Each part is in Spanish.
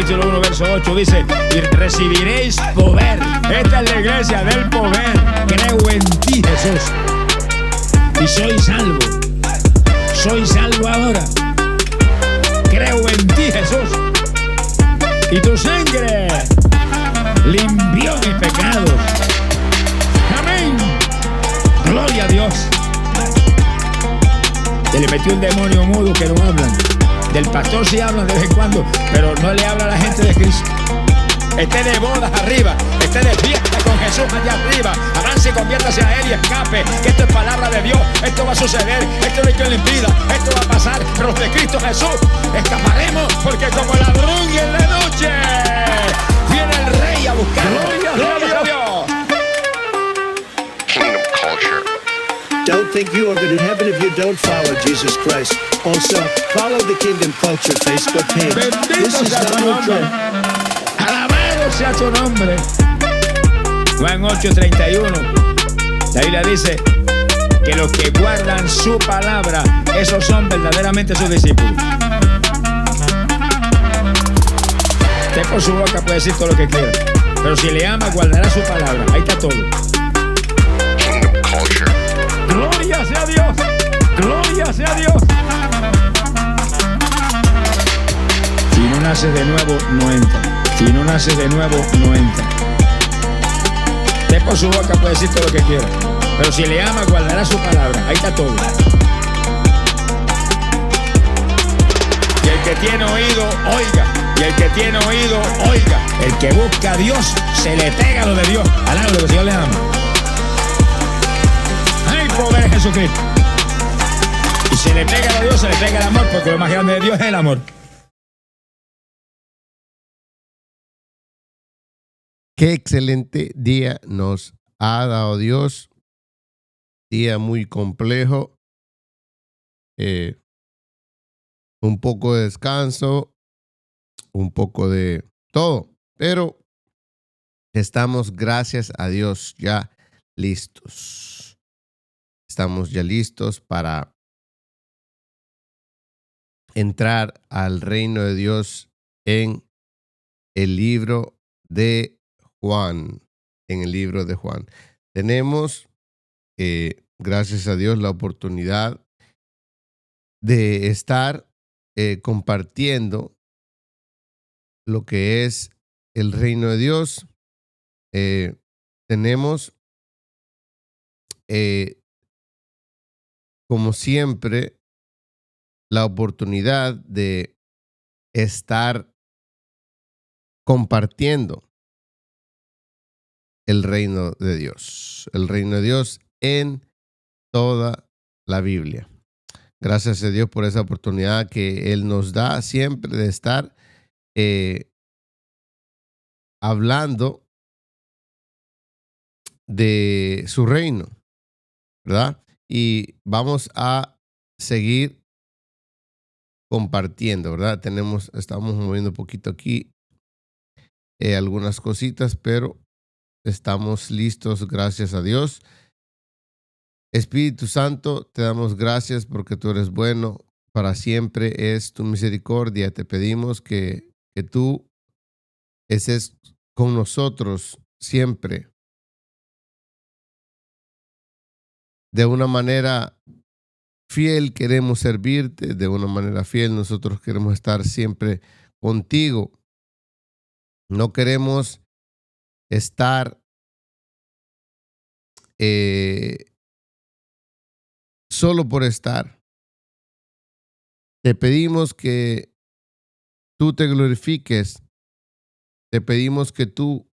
capítulo 1, verso 8 dice: y recibiréis poder. Esta es la iglesia del poder. Creo en ti, Jesús, y soy salvo. Soy salvo ahora. Creo en ti, Jesús, y tu sangre limpió mis pecados. Amén. Gloria a Dios. Se le metió un demonio mudo que no hablan. Del pastor sí hablan de vez en cuando, pero no le habla a la gente de Cristo. Esté de bodas arriba, esté de fiesta con Jesús allá arriba. Avance y conviértase a Él y escape. Que esto es palabra de Dios. Esto va a suceder. Esto no hay quien lo impida. Esto va a pasar. Pero los de Cristo Jesús escaparemos, porque como ladrón y en la noche viene el Rey a buscar. Gloria a Dios. Kingdom culture. Don't think you are going to heaven if you don't follow Jesus Christ. Also, follow the Kingdom Culture Facebook page. This is Donald Trump. Alabado sea tu nombre. Juan 8:31. La Biblia dice que los que guardan su palabra, esos son verdaderamente sus discípulos. Usted por su boca puede decir todo lo que quiera, pero si le ama, guardará su palabra. Ahí está todo. Kingdom culture. Gloria sea Dios. Gloria sea Dios. Si no naces de nuevo, no entra. Si no naces de nuevo, no entra. Usted por su boca puede decir todo lo que quiera, pero si le ama, guardará su palabra. Ahí está todo. Y el que tiene oído, oiga. Y el que tiene oído, oiga. El que busca a Dios, se le pega lo de Dios. Alábalo, que el Señor le ama. ¡Ay, poder Jesucristo! Y se le pega a Dios, se le pega el amor, porque lo más grande de Dios es el amor. Qué excelente día nos ha dado Dios. Día muy complejo. Un poco de descanso. Un poco de todo. Pero estamos, gracias a Dios, ya listos. Estamos ya listos para entrar al reino de Dios en el libro de Juan. En el libro de Juan. Tenemos, gracias a Dios, la oportunidad de estar compartiendo lo que es el reino de Dios. Tenemos, como siempre, la oportunidad de estar compartiendo el reino de Dios. El reino de Dios en toda la Biblia. Gracias a Dios por esa oportunidad que Él nos da siempre de estar hablando de su reino, ¿verdad? Y vamos a seguir compartiendo, ¿verdad? Estamos moviendo un poquito aquí algunas cositas, pero estamos listos, gracias a Dios. Espíritu Santo, te damos gracias porque tú eres bueno, para siempre es tu misericordia. Te pedimos que tú estés con nosotros siempre. De una manera fiel queremos servirte, de una manera fiel nosotros queremos estar siempre contigo. No queremos estar solo por estar. Te pedimos que tú te glorifiques. Te pedimos que tú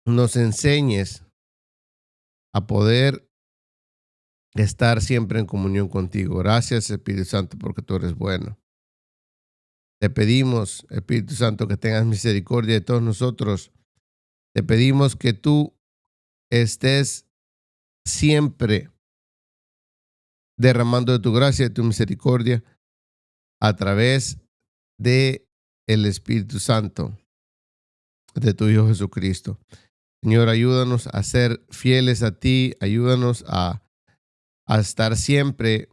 nos enseñes a poder estar siempre en comunión contigo. Gracias, Espíritu Santo, porque tú eres bueno. Te pedimos, Espíritu Santo, que tengas misericordia de todos nosotros. Te pedimos que tú estés siempre derramando de tu gracia y de tu misericordia a través de el Espíritu Santo de tu Hijo Jesucristo. Señor, ayúdanos a ser fieles a ti, ayúdanos a estar siempre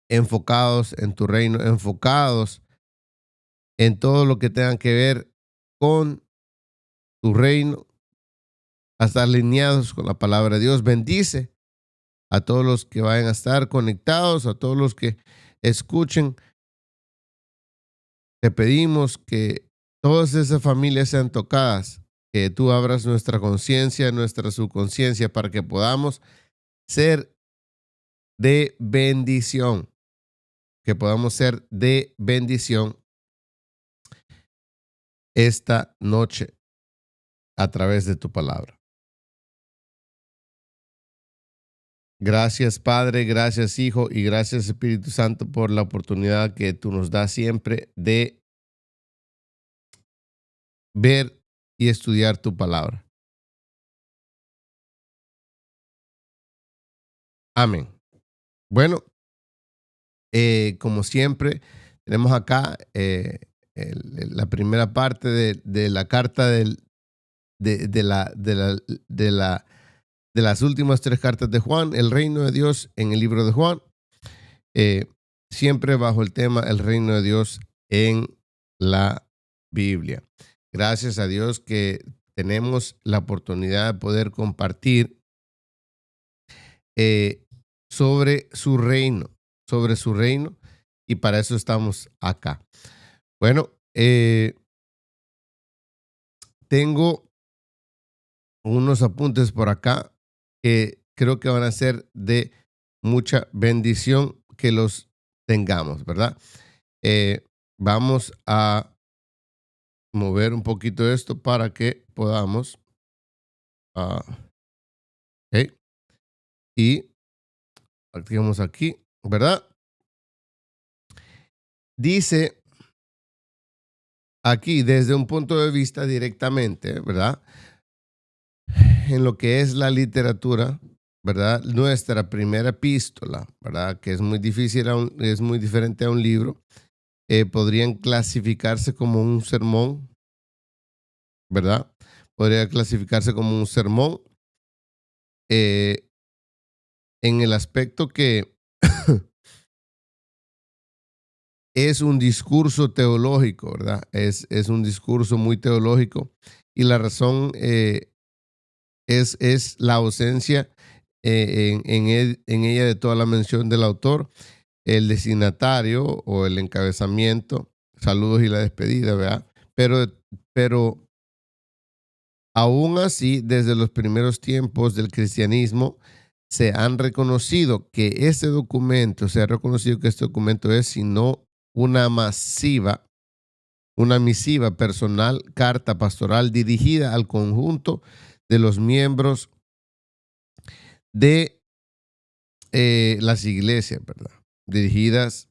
enfocados en tu reino, enfocados en todo lo que tenga que ver con tu reino, a estar alineados con la palabra de Dios. Bendice a todos los que vayan a estar conectados, a todos los que escuchen. Te pedimos que todas esas familias sean tocadas, que tú abras nuestra conciencia, nuestra subconsciencia, para que podamos ser de bendición, que podamos ser de bendición esta noche a través de tu palabra. Gracias, Padre, gracias, Hijo, y gracias, Espíritu Santo, por la oportunidad que tú nos das siempre de ver y estudiar tu palabra. Amén. Bueno, como siempre, tenemos acá la primera parte de la carta de las últimas 3 cartas de Juan, el reino de Dios en el libro de Juan, siempre bajo el tema el reino de Dios en la Biblia. Gracias a Dios que tenemos la oportunidad de poder compartir sobre su reino, y para eso estamos acá. Bueno, tengo unos apuntes por acá que creo que van a ser de mucha bendición que los tengamos, ¿verdad? Vamos a mover un poquito esto para que podamos okay. Y activamos aquí, ¿verdad? Dice aquí desde un punto de vista directamente, ¿verdad? En lo que es la literatura, ¿verdad? Nuestra primera epístola, ¿verdad? Que es muy difícil, es muy diferente a un libro. Podrían clasificarse como un sermón, ¿verdad? Podría clasificarse como un sermón en el aspecto que es un discurso teológico, ¿verdad? Es un discurso muy teológico, y la razón es la ausencia en ella de toda la mención del autor, el destinatario o el encabezamiento, saludos y la despedida, ¿verdad? Pero aún así, desde los primeros tiempos del cristianismo, se han reconocido que este documento, es sino una misiva personal, carta pastoral dirigida al conjunto de los miembros de las iglesias, ¿verdad? Dirigidas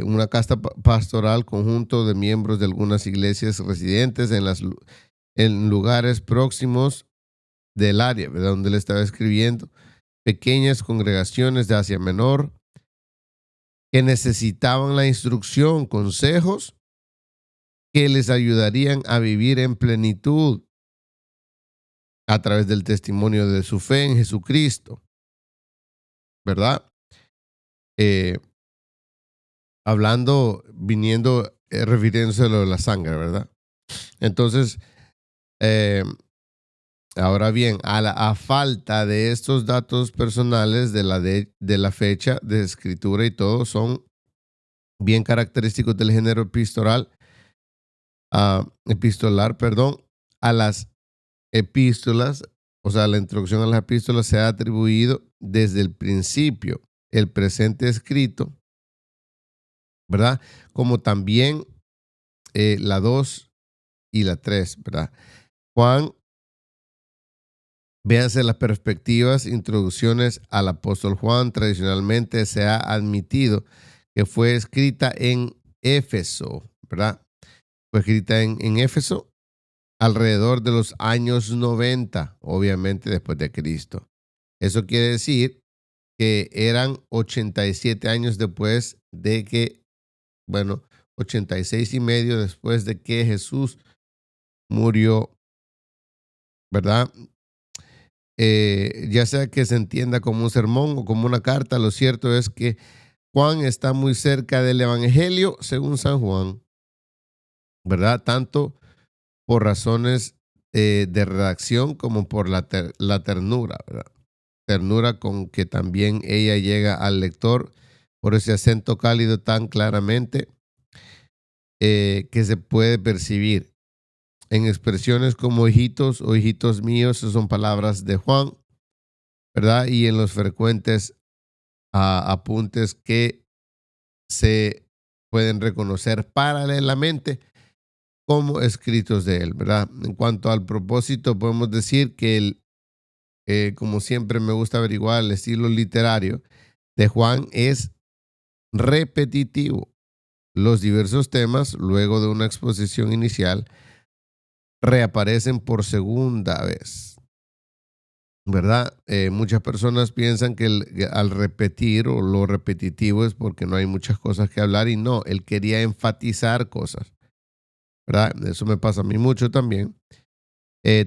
una carta pastoral conjunto de miembros de algunas iglesias residentes en lugares próximos del área, ¿verdad? Donde él estaba escribiendo, pequeñas congregaciones de Asia Menor que necesitaban la instrucción, consejos que les ayudarían a vivir en plenitud a través del testimonio de su fe en Jesucristo, ¿verdad? Refiriéndose a lo de la sangre, ¿verdad? Entonces, ahora bien, a falta de estos datos personales de la fecha de escritura y todo, son bien característicos del género epistolar, a las epístolas, o sea, la introducción a las epístolas se ha atribuido desde el principio el presente escrito, ¿verdad? Como también la 2 y la 3, ¿verdad? Juan, véanse las perspectivas, introducciones al apóstol Juan. Tradicionalmente se ha admitido que fue escrita en Éfeso, ¿verdad? Fue escrita en Éfeso alrededor de los años 90, obviamente después de Cristo. Eso quiere decir que eran 87 años después de que, 86 y medio después de que Jesús murió, ¿verdad? Ya sea que se entienda como un sermón o como una carta, lo cierto es que Juan está muy cerca del Evangelio según San Juan, ¿verdad? Tanto por razones de redacción como por la ternura, ¿verdad? Ternura con que también ella llega al lector por ese acento cálido tan claramente que se puede percibir en expresiones como hijitos o hijitos míos. Esas son palabras de Juan, ¿verdad? Y en los frecuentes apuntes que se pueden reconocer paralelamente como escritos de él, ¿verdad? En cuanto al propósito, podemos decir que como siempre me gusta averiguar, el estilo literario de Juan es repetitivo. Los diversos temas, luego de una exposición inicial, reaparecen por segunda vez, ¿verdad? Muchas personas piensan que al repetir o lo repetitivo es porque no hay muchas cosas que hablar, y no, él quería enfatizar cosas, ¿verdad? Eso me pasa a mí mucho también.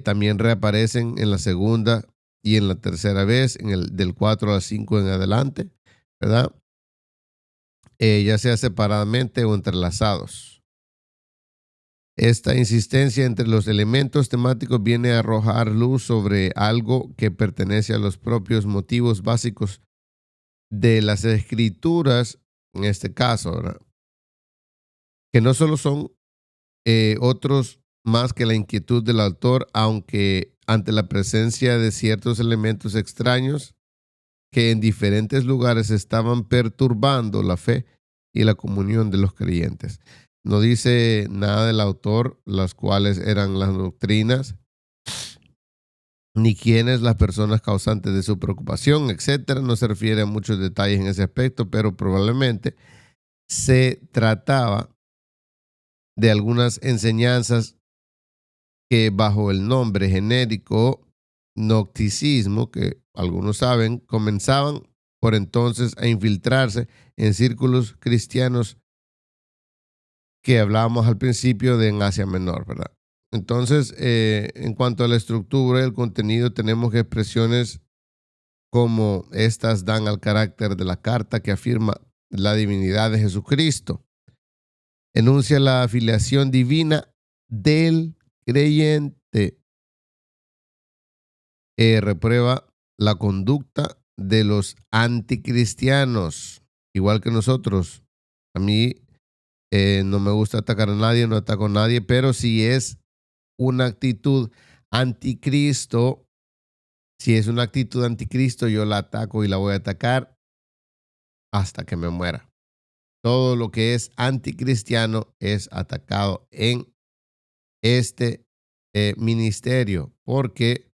También reaparecen en la segunda y en la tercera vez, del 4 al 5 en adelante, ¿verdad? Ya sea separadamente o entrelazados. Esta insistencia entre los elementos temáticos viene a arrojar luz sobre algo que pertenece a los propios motivos básicos de las escrituras, en este caso, ¿verdad? Que no solo son otros más que la inquietud del autor, aunque ante la presencia de ciertos elementos extraños que en diferentes lugares estaban perturbando la fe y la comunión de los creyentes. No dice nada del autor, las cuales eran las doctrinas, ni quiénes las personas causantes de su preocupación, etcétera. No se refiere a muchos detalles en ese aspecto, pero probablemente se trataba de algunas enseñanzas que bajo el nombre genérico gnosticismo, que algunos saben, comenzaban por entonces a infiltrarse en círculos cristianos que hablábamos al principio de en Asia Menor, ¿verdad? Entonces, en cuanto a la estructura y el contenido, tenemos expresiones como estas dan al carácter de la carta que afirma la divinidad de Jesucristo. Enuncia la afiliación divina del creyente. Reprueba la conducta de los anticristianos, igual que nosotros. A mí no me gusta atacar a nadie, no ataco a nadie, pero si es una actitud anticristo, yo la ataco y la voy a atacar hasta que me muera. Todo lo que es anticristiano es atacado en este ministerio, porque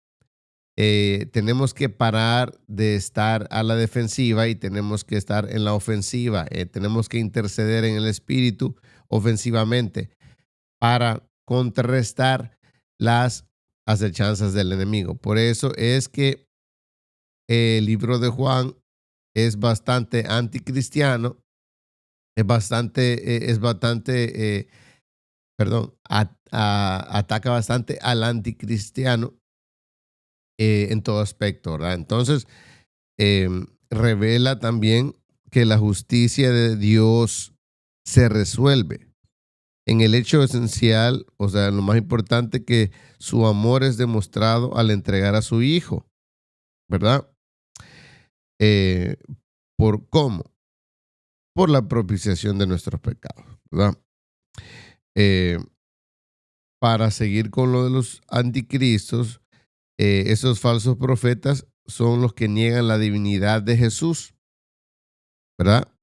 tenemos que parar de estar a la defensiva y tenemos que estar en la ofensiva. Tenemos que interceder en el espíritu ofensivamente para contrarrestar las acechanzas del enemigo. Por eso es que el libro de Juan es bastante anticristiano, ataca bastante al anticristiano en todo aspecto, ¿verdad? Entonces, revela también que la justicia de Dios se resuelve en el hecho esencial, o sea, lo más importante, que su amor es demostrado al entregar a su hijo, ¿verdad? ¿Por cómo? Por la propiciación de nuestros pecados, ¿verdad? Para seguir con lo de los anticristos, esos falsos profetas son los que niegan la divinidad de Jesús, ¿verdad?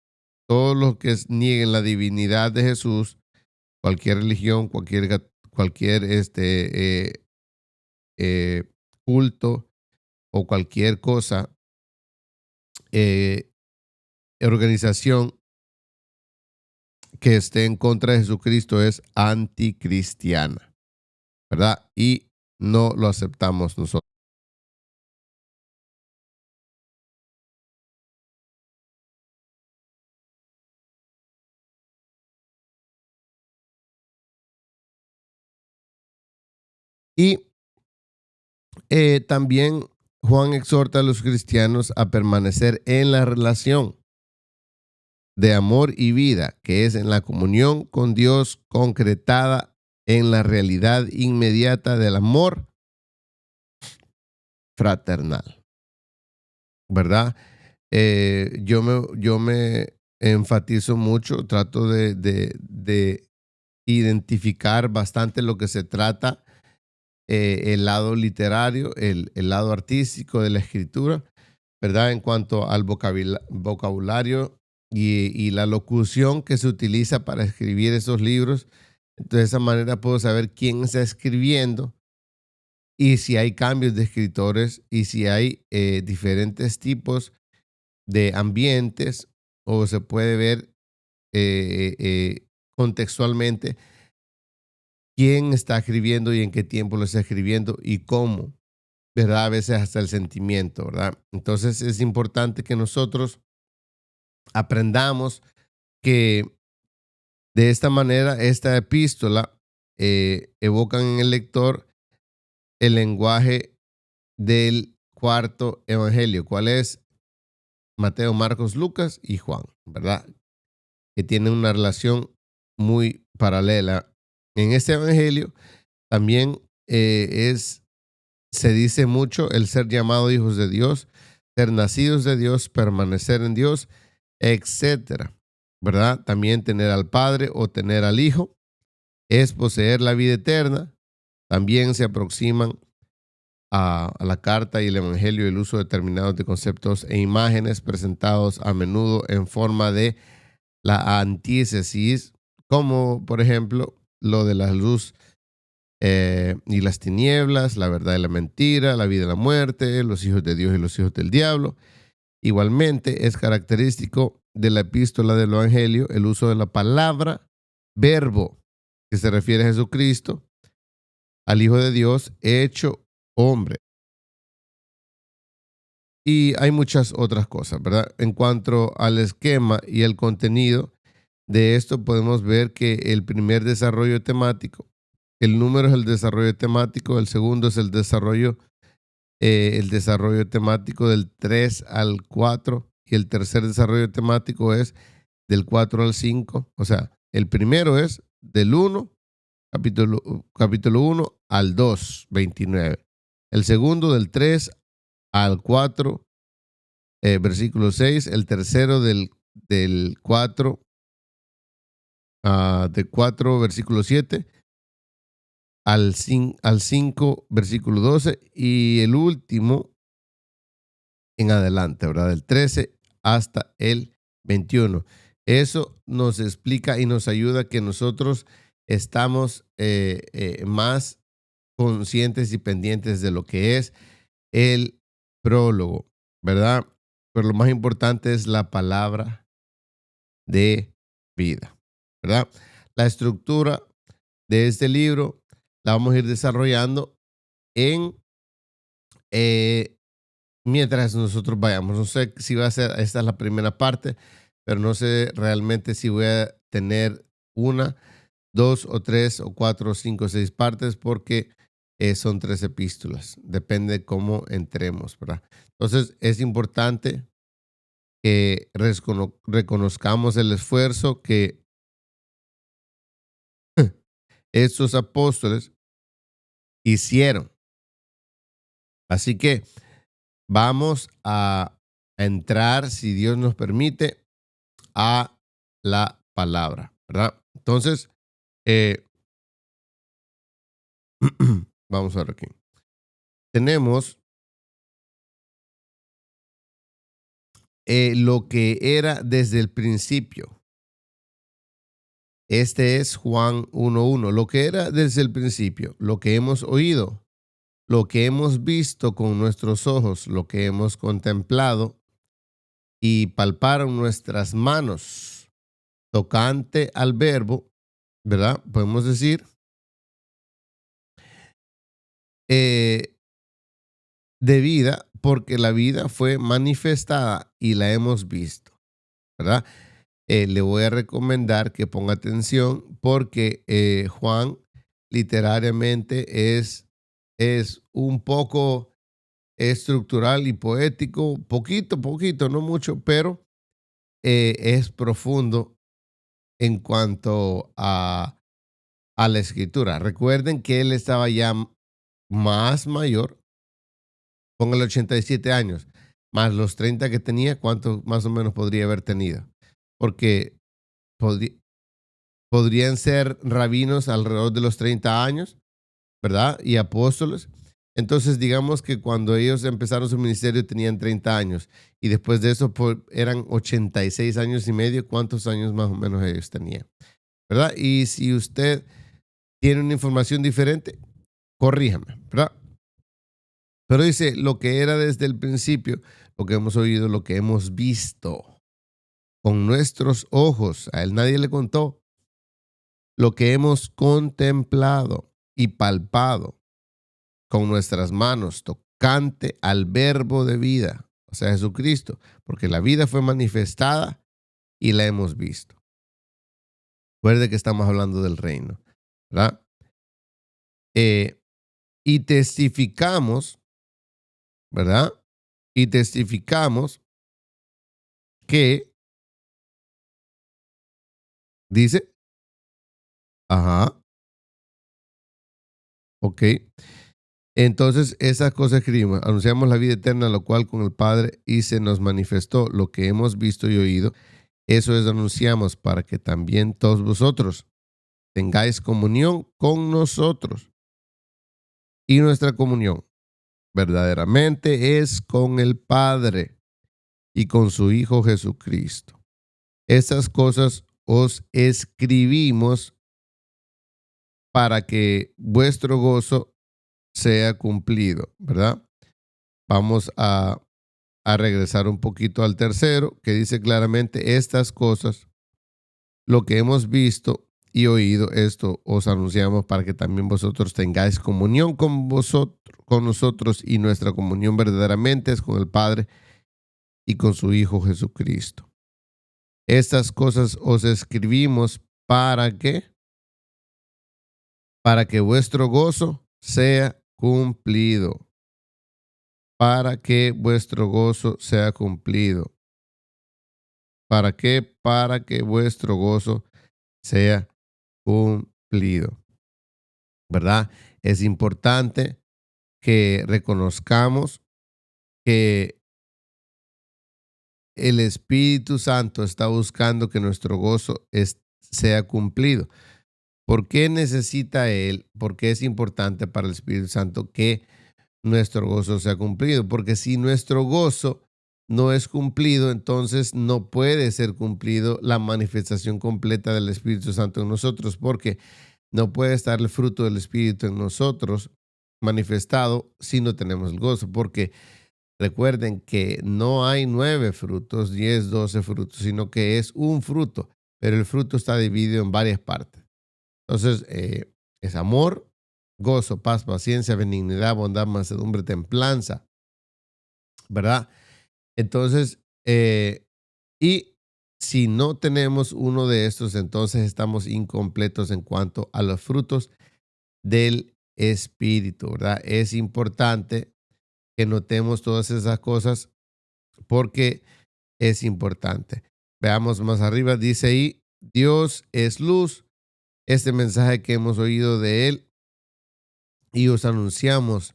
Todos los que nieguen la divinidad de Jesús, cualquier religión, cualquier culto o cualquier cosa, organización que esté en contra de Jesucristo es anticristiana, ¿verdad? Y no lo aceptamos nosotros. Y también Juan exhorta a los cristianos a permanecer en la relación, de amor y vida, que es en la comunión con Dios concretada en la realidad inmediata del amor fraternal, ¿verdad? Yo me enfatizo mucho, trato de identificar bastante lo que se trata, el lado literario, el lado artístico de la escritura, ¿verdad? En cuanto al vocabulario y la locución que se utiliza para escribir esos libros. Entonces, de esa manera puedo saber quién está escribiendo y si hay cambios de escritores y si hay diferentes tipos de ambientes, o se puede ver contextualmente quién está escribiendo y en qué tiempo lo está escribiendo y cómo, ¿verdad? A veces hasta el sentimiento, ¿verdad? Entonces es importante que nosotros aprendamos que de esta manera esta epístola evocan en el lector el lenguaje del cuarto evangelio. ¿Cuál es? Mateo, Marcos, Lucas y Juan, ¿verdad? Que tienen una relación muy paralela. En este evangelio también se dice mucho el ser llamado hijos de Dios, ser nacidos de Dios, permanecer en Dios, etcétera, ¿verdad? También tener al Padre o tener al Hijo es poseer la vida eterna. También se aproximan a la carta y el evangelio el uso determinado de conceptos e imágenes presentados a menudo en forma de la antítesis, como por ejemplo lo de la luz y las tinieblas, la verdad y la mentira, la vida y la muerte, los hijos de Dios y los hijos del diablo. Igualmente es característico de la epístola del evangelio el uso de la palabra verbo, que se refiere a Jesucristo, al Hijo de Dios hecho hombre. Y hay muchas otras cosas, ¿verdad? En cuanto al esquema y el contenido de esto, podemos ver que el primer desarrollo temático, el número es el desarrollo temático, el segundo es el desarrollo temático del 3 al 4 y el tercer desarrollo temático es del 4 al 5. O sea, el primero es del 1, capítulo 1 al 2, 29. El segundo del 3 al 4, versículo 6. El tercero del 4, de 4, versículo 7. Al 5, versículo 12. Y el último en adelante, ¿verdad? Del 13 hasta el 21. Eso nos explica y nos ayuda a que nosotros estamos más conscientes y pendientes de lo que es el prólogo, ¿verdad? Pero lo más importante es la palabra de vida, ¿verdad? La estructura de este libro la vamos a ir desarrollando mientras nosotros vayamos. No sé si va a ser, esta es la primera parte, pero no sé realmente si voy a tener 1, 2 o 3 o 4 o 5 o 6 partes porque son 3 epístolas. Depende de cómo entremos, ¿verdad? Entonces es importante que reconozcamos el esfuerzo que estos apóstoles hicieron. Así que vamos a entrar, si Dios nos permite, a la palabra, ¿verdad? Entonces, vamos a ver aquí. Tenemos lo que era desde el principio. Este es Juan 1:1. Lo que era desde el principio, lo que hemos oído, lo que hemos visto con nuestros ojos, lo que hemos contemplado y palparon nuestras manos tocante al verbo, ¿verdad? Podemos decir de vida, porque la vida fue manifestada y la hemos visto, ¿verdad? Le voy a recomendar que ponga atención porque Juan literariamente es un poco estructural y poético, poquito, no mucho, pero es profundo en cuanto a la escritura. Recuerden que él estaba ya más mayor, con el 87 años, más los 30 que tenía, ¿cuánto más o menos podría haber tenido? Porque podrían ser rabinos alrededor de los 30 años, ¿verdad? Y apóstoles. Entonces, digamos que cuando ellos empezaron su ministerio tenían 30 años y después de eso eran 86 años y medio. ¿Cuántos años más o menos ellos tenían? ¿Verdad? Y si usted tiene una información diferente, corríjame, ¿verdad? Pero dice, lo que era desde el principio, lo que hemos oído, lo que hemos visto con nuestros ojos, a él nadie le contó, lo que hemos contemplado y palpado con nuestras manos, tocante al verbo de vida, o sea, Jesucristo, porque la vida fue manifestada y la hemos visto. Recuerde que estamos hablando del reino, ¿verdad? Y testificamos, ¿verdad? Y testificamos que, dice, ok. Entonces, esas cosas escribimos, anunciamos la vida eterna, lo cual con el Padre y se nos manifestó lo que hemos visto y oído. Eso es, anunciamos para que también todos vosotros tengáis comunión con nosotros. Y nuestra comunión verdaderamente es con el Padre y con su Hijo Jesucristo. Estas cosas os escribimos para que vuestro gozo sea cumplido, ¿verdad? Vamos a regresar un poquito al tercero, que dice claramente estas cosas, lo que hemos visto y oído, esto os anunciamos para que también vosotros tengáis comunión con nosotros, y nuestra comunión verdaderamente es con el Padre y con su Hijo Jesucristo. Estas cosas os escribimos para que vuestro gozo sea cumplido. Para que vuestro gozo sea cumplido. ¿Para qué? Para que vuestro gozo sea cumplido. ¿Verdad? Es importante que reconozcamos que el Espíritu Santo está buscando que nuestro gozo sea cumplido. ¿Por qué necesita Él? Porque es importante para el Espíritu Santo que nuestro gozo sea cumplido. Porque si nuestro gozo no es cumplido, entonces no puede ser cumplido la manifestación completa del Espíritu Santo en nosotros, porque no puede estar el fruto del Espíritu en nosotros manifestado si no tenemos el gozo. Porque recuerden que no hay 9 frutos, 10, 12 frutos, sino que es un fruto, pero el fruto está dividido en varias partes. Entonces, es amor, gozo, paz, paciencia, benignidad, bondad, mansedumbre, templanza, ¿verdad? Entonces, y si no tenemos uno de estos, entonces estamos incompletos en cuanto a los frutos del Espíritu, ¿verdad? Es importante que notemos todas esas cosas porque es importante. Veamos más arriba, dice ahí, Dios es luz. Este mensaje que hemos oído de Él y os anunciamos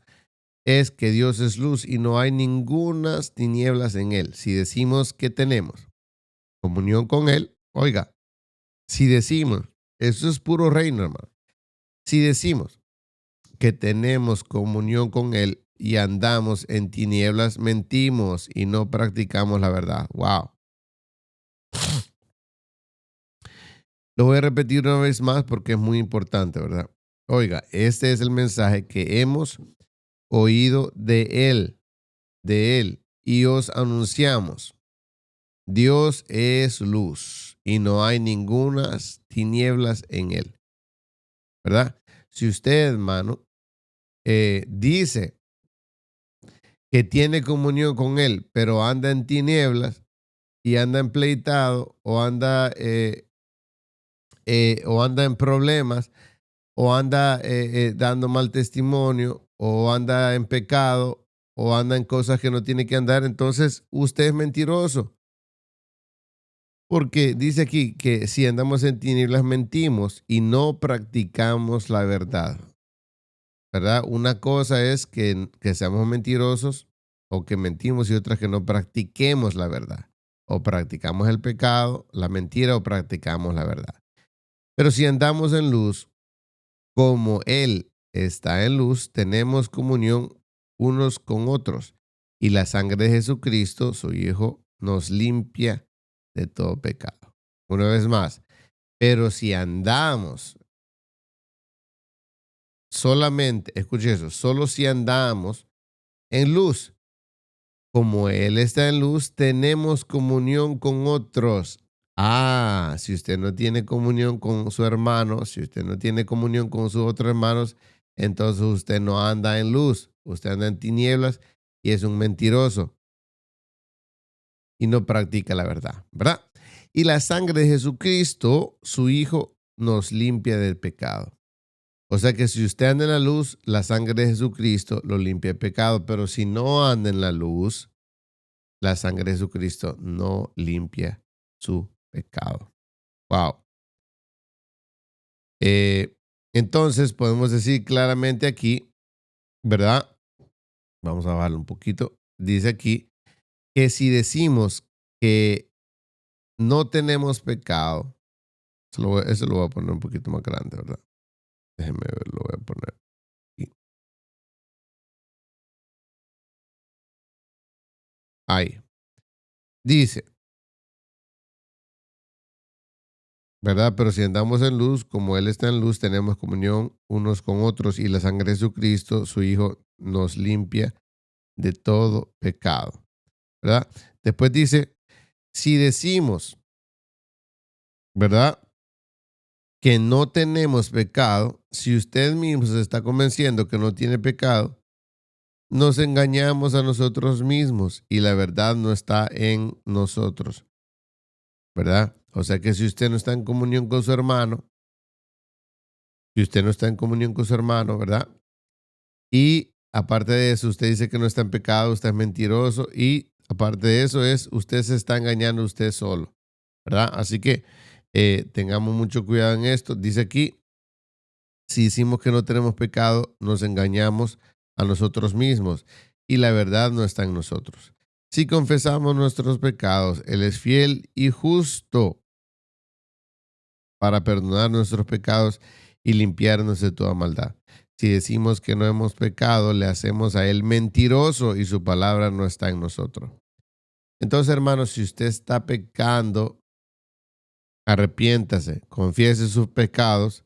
es que Dios es luz y no hay ningunas tinieblas en Él. Si decimos que tenemos comunión con Él, oiga, si decimos, eso es puro reino, hermano. Si decimos que tenemos comunión con Él y andamos en tinieblas, mentimos y no practicamos la verdad. Wow. Lo voy a repetir una vez más porque es muy importante, ¿verdad? Oiga, este es el mensaje que hemos oído de Él, y os anunciamos. Dios es luz y no hay ningunas tinieblas en Él, ¿verdad? Si usted, hermano, dice que tiene comunión con Él, pero anda en tinieblas y anda empleitado o anda en problemas, o anda dando mal testimonio, o anda en pecado, o anda en cosas que no tiene que andar, entonces usted es mentiroso. Porque dice aquí que si andamos en tinieblas mentimos y no practicamos la verdad. ¿Verdad? Una cosa es que seamos mentirosos o que mentimos y otra que no practiquemos la verdad. O practicamos el pecado, la mentira o practicamos la verdad. Pero si andamos en luz, como Él está en luz, tenemos comunión unos con otros. Y la sangre de Jesucristo, su Hijo, nos limpia de todo pecado. Una vez más, pero si andamos solamente, escuche eso, solo si andamos en luz, como Él está en luz, tenemos comunión con otros. Ah, si usted no tiene comunión con su hermano, si usted no tiene comunión con sus otros hermanos, entonces usted no anda en luz, usted anda en tinieblas y es un mentiroso y no practica la verdad, ¿verdad? Y la sangre de Jesucristo, su Hijo, nos limpia del pecado. O sea que si usted anda en la luz, la sangre de Jesucristo lo limpia del pecado, pero si no anda en la luz, la sangre de Jesucristo no limpia su pecado. Wow. Entonces podemos decir claramente aquí, ¿verdad? Vamos a bajarlo un poquito. Dice aquí que si decimos que no tenemos pecado, eso lo voy a poner un poquito más grande, ¿verdad? Déjenme ver, lo voy a poner aquí. Ahí. Dice, ¿verdad? Pero si andamos en luz, como Él está en luz, tenemos comunión unos con otros y la sangre de Jesucristo, su Hijo, nos limpia de todo pecado, ¿verdad? Después dice, si decimos, ¿verdad? Que no tenemos pecado, si usted mismo se está convenciendo que no tiene pecado, nos engañamos a nosotros mismos y la verdad no está en nosotros, ¿verdad? O sea que si usted no está en comunión con su hermano, ¿verdad? Y aparte de eso, usted dice que no está en pecado, usted es mentiroso y aparte de eso usted se está engañando usted solo, ¿verdad? Así que tengamos mucho cuidado en esto. Dice aquí, si decimos que no tenemos pecado, nos engañamos a nosotros mismos y la verdad no está en nosotros. Si confesamos nuestros pecados, Él es fiel y justo para perdonar nuestros pecados y limpiarnos de toda maldad. Si decimos que no hemos pecado, le hacemos a Él mentiroso y su palabra no está en nosotros. Entonces, hermanos, si usted está pecando, arrepiéntase, confiese sus pecados,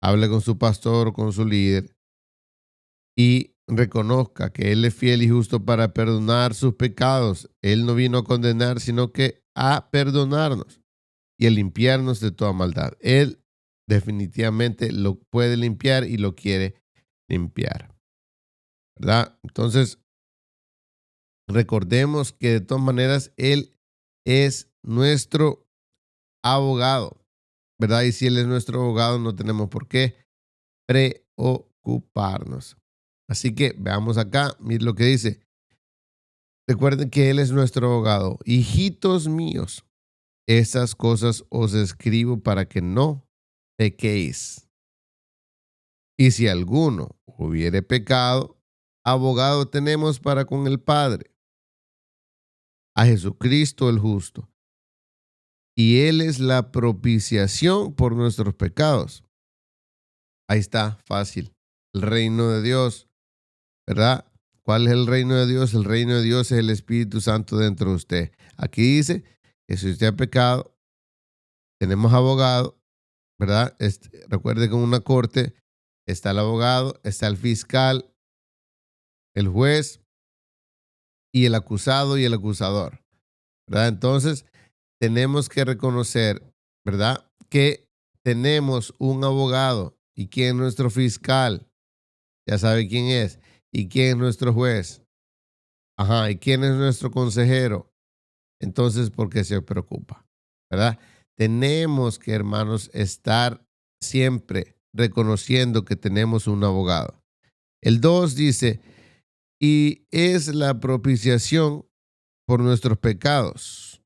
hable con su pastor o con su líder y reconozca que Él es fiel y justo para perdonar sus pecados. Él no vino a condenar, sino que a perdonarnos y a limpiarnos de toda maldad. Él definitivamente lo puede limpiar y lo quiere limpiar, ¿verdad? Entonces, recordemos que de todas maneras Él es nuestro abogado, ¿verdad? Y si Él es nuestro abogado, no tenemos por qué preocuparnos. Así que veamos acá, miren lo que dice. Recuerden que Él es nuestro abogado. Hijitos míos, esas cosas os escribo para que no pequéis. Y si alguno hubiere pecado, abogado tenemos para con el Padre, a Jesucristo el justo. Y Él es la propiciación por nuestros pecados. Ahí está, fácil. El reino de Dios, ¿verdad? ¿Cuál es el reino de Dios? El reino de Dios es el Espíritu Santo dentro de usted. Aquí dice que si usted ha pecado, tenemos abogado, ¿verdad? Recuerde que en una corte está el abogado, está el fiscal, el juez y el acusado y el acusador, ¿verdad? Entonces, tenemos que reconocer, ¿verdad? Que tenemos un abogado y quién es nuestro fiscal. Ya sabe quién es. ¿Y quién es nuestro juez? Ajá, ¿y quién es nuestro consejero? Entonces, ¿por qué se preocupa? ¿Verdad? Tenemos que, hermanos, estar siempre reconociendo que tenemos un abogado. El 2 dice, y es la propiciación por nuestros pecados.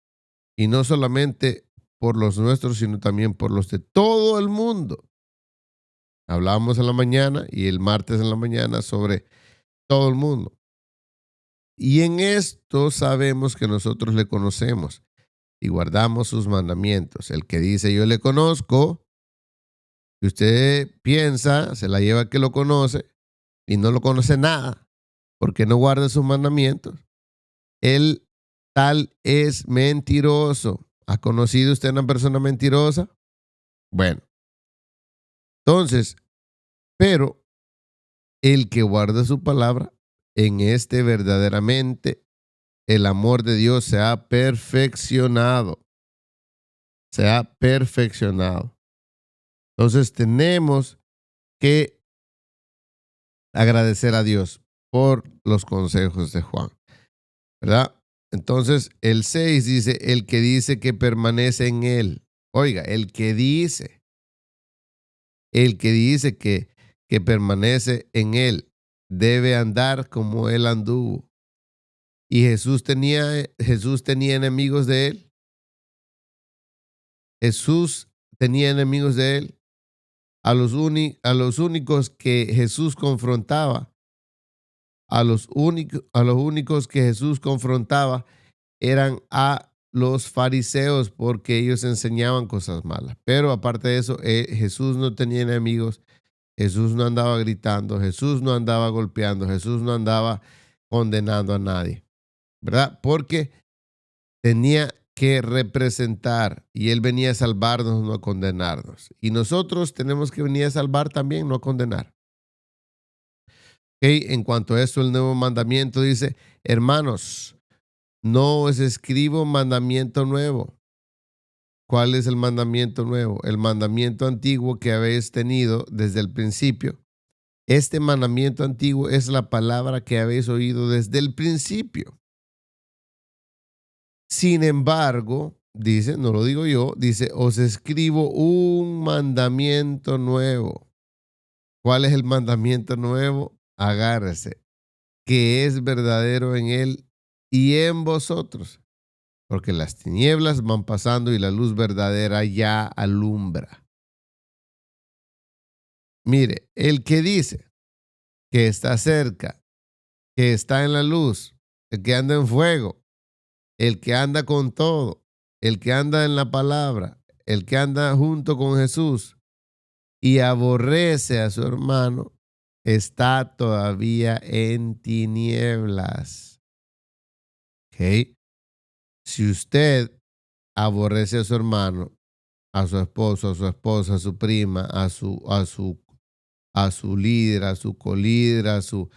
Y no solamente por los nuestros, sino también por los de todo el mundo. Hablábamos en la mañana y el martes en la mañana sobre todo el mundo. Y en esto sabemos que nosotros le conocemos y guardamos sus mandamientos. El que dice yo le conozco, si usted piensa, se la lleva que lo conoce y no lo conoce nada porque no guarda sus mandamientos. Él tal es mentiroso. ¿Ha conocido usted a una persona mentirosa? Bueno, entonces, pero el que guarda su palabra, en este verdaderamente el amor de Dios se ha perfeccionado. Se ha perfeccionado. Entonces tenemos que agradecer a Dios por los consejos de Juan, ¿verdad? Entonces el 6 dice, el que dice que permanece en él. Oiga, el que dice que permanece en él debe andar como él anduvo. Y Jesús tenía enemigos de él. Jesús tenía enemigos de él. A los únicos que Jesús confrontaba, a los únicos que Jesús confrontaba eran a los fariseos porque ellos enseñaban cosas malas. Pero aparte de eso, Jesús no tenía enemigos. Jesús no andaba gritando. Jesús no andaba golpeando. Jesús no andaba condenando a nadie, ¿verdad? Porque tenía que representar y él venía a salvarnos, no a condenarnos. Y nosotros tenemos que venir a salvar también, no a condenar. Okay. En cuanto a esto, el nuevo mandamiento dice, hermanos, no os escribo mandamiento nuevo. ¿Cuál es el mandamiento nuevo? El mandamiento antiguo que habéis tenido desde el principio. Este mandamiento antiguo es la palabra que habéis oído desde el principio. Sin embargo, dice, no lo digo yo, dice, os escribo un mandamiento nuevo. ¿Cuál es el mandamiento nuevo? Agárrese, que es verdadero en él y en vosotros, porque las tinieblas van pasando y la luz verdadera ya alumbra. Mire, el que dice que está cerca, que está en la luz, el que anda en fuego, el que anda con todo, el que anda en la palabra, el que anda junto con Jesús y aborrece a su hermano, está todavía en tinieblas. ¿Ok? Si usted aborrece a su hermano, a su esposo, a su esposa, a su prima, a su líder, a su colíder, a su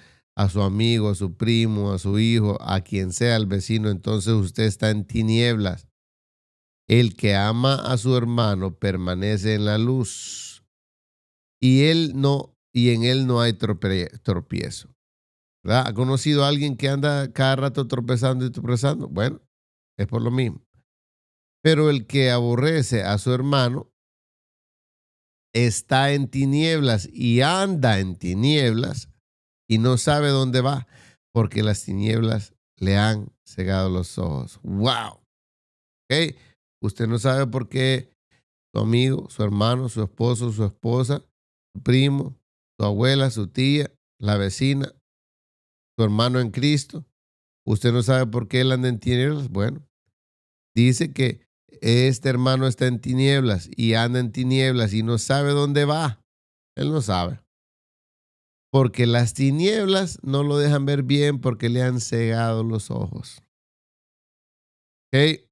amigo, a su primo, a su hijo, a quien sea el vecino, entonces usted está en tinieblas. El que ama a su hermano permanece en la luz y en él no hay tropiezo. ¿Verdad? ¿Ha conocido a alguien que anda cada rato tropezando y tropezando? Bueno, es por lo mismo. Pero el que aborrece a su hermano está en tinieblas y anda en tinieblas y no sabe dónde va porque las tinieblas le han cegado los ojos. ¡Wow! ¿Okay? Usted no sabe por qué su amigo, su hermano, su esposo, su esposa, su primo, su abuela, su tía, la vecina, su hermano en Cristo. Usted no sabe por qué él anda en tinieblas. Bueno, dice que este hermano está en tinieblas y anda en tinieblas y no sabe dónde va. Él no sabe. Porque las tinieblas no lo dejan ver bien porque le han cegado los ojos. ¿Ok?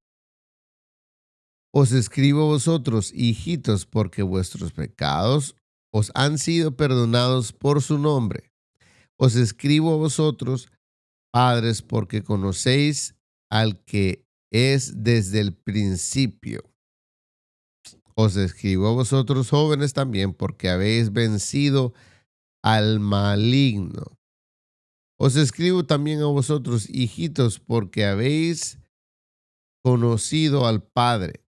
Os escribo a vosotros, hijitos, porque vuestros pecados os han sido perdonados por su nombre. Os escribo a vosotros, padres, porque conocéis al que es desde el principio. Os escribo a vosotros, jóvenes, también, porque habéis vencido al maligno. Os escribo también a vosotros, hijitos, porque habéis conocido al Padre.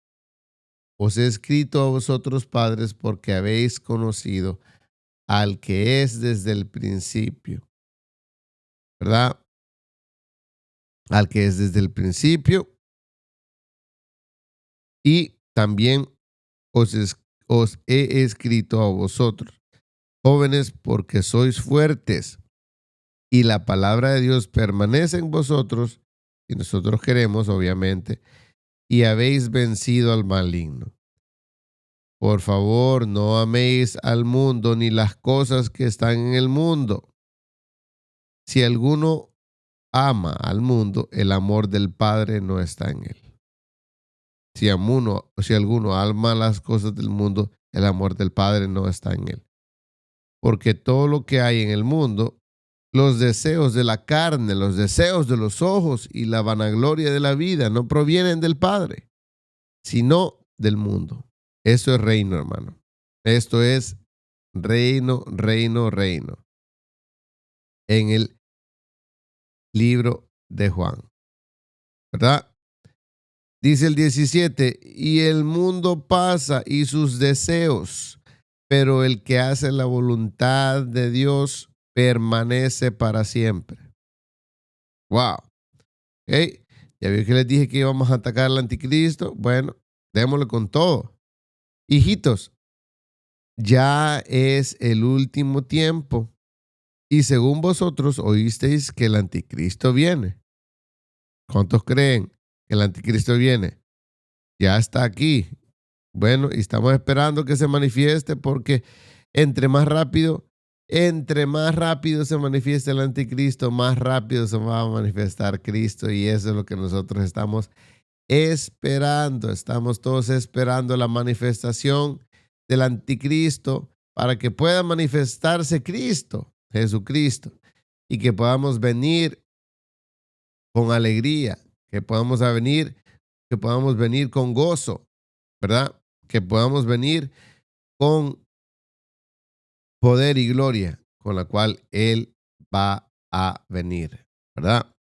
Os he escrito a vosotros, padres, porque habéis conocido al que es desde el principio. ¿Verdad? Al que es desde el principio. Y también os he escrito a vosotros, jóvenes, porque sois fuertes y la palabra de Dios permanece en vosotros, y nosotros queremos, obviamente, y habéis vencido al maligno. Por favor, no améis al mundo ni las cosas que están en el mundo. Si alguno ama al mundo, el amor del Padre no está en él. Si alguno ama las cosas del mundo, el amor del Padre no está en él. Porque todo lo que hay en el mundo, los deseos de la carne, los deseos de los ojos y la vanagloria de la vida no provienen del Padre, sino del mundo. Eso es reino, hermano. Esto es reino. En el libro de Juan, ¿verdad? Dice el 17, y el mundo pasa y sus deseos, pero el que hace la voluntad de Dios permanece para siempre. Wow. Okay. Ya vio que les dije que íbamos a atacar al anticristo. Bueno, démosle con todo. Hijitos, ya es el último tiempo y según vosotros oísteis que el anticristo viene. ¿Cuántos creen que el anticristo viene? Ya está aquí. Bueno, y estamos esperando que se manifieste porque entre más rápido se manifieste el anticristo, más rápido se va a manifestar Cristo, y eso es lo que nosotros estamos esperando. Estamos todos esperando la manifestación del anticristo para que pueda manifestarse Cristo, Jesucristo, y que podamos venir con alegría, que podamos venir con gozo, ¿verdad? Que podamos venir con poder y gloria con la cual Él va a venir, ¿verdad?